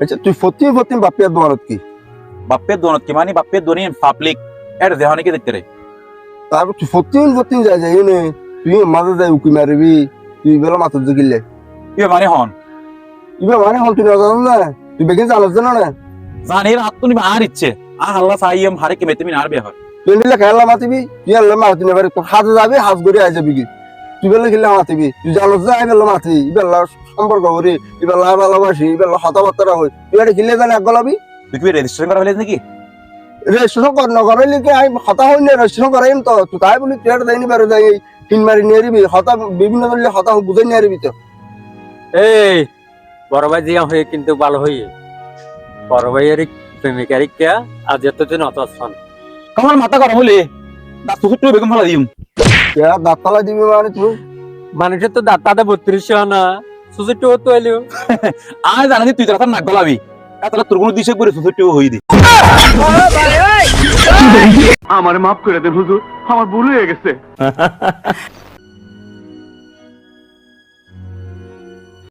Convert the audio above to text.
আচ্ছা তুই ফতিম বাপের দোয়ানত কি বাপের দোনত কি মানে বাপের দোনি পাবলিক এর দেহনে কি দেখতে রে তারপর তুই ফতিম যাই যাই নে তুই মাঝে যাই উকি মারিবি তুই বেলা মাথা জুগিলে কি মানে হন ইবে মানে হল তুই জানো না তুই বেগে জানাস না জানি রাত তুমি আর ইচ্ছে আল্লাহ সাইয়ম হারে কি মেতে মিন আর বিয়া হয় তুই নিলে খেলা মাতিবি তুই আল্লাহ মাতি না পারে তোর হাতে যাবি হাত করে আই যাবি কি তুই বেলা খেলে মাতিবি তুই জানোস না বেলা মাতি বেলা সম্পর্ক করি বেলা ভালোবাসি বেলা কথাবার্তা হই তুই এটা খেলে জানে এক গলাবি তুই কি রেজিস্ট্রেশন করা হইলে নাকি রেজিস্ট্রেশন কর না করাইলে কি আমি হতা হই না রেজিস্ট্রেশন করাইম তো তুই তাই বলি তুই এটা দেয়নি পারে যাই তিন মারি নিয়ে দিবি হতা বিভিন্ন ধরনের হতা বুঝে নিয়ে দিবি তো এই বড় ভাই জিয়া হয়ে কিন্তু ভালো হয়ে বড় ভাইয়ের প্রেমিকার কে আজ এতদিন অতক্ষণ আমার মাথা গরম হলে দাঁত সুখে তুই বেগম ফেলা দিম দাঁত ফালাই দিবি মানে তুই মানুষের তো দাঁতাটা 32 না সুসুটি তো এলো আর জানি তুই তোর নাক গলাবি তাহলে তোর কোনো দিশে করে সুসুটিও হই দি আমার মাফ করে দেন হুজুর আমার ভুল হয়ে গেছে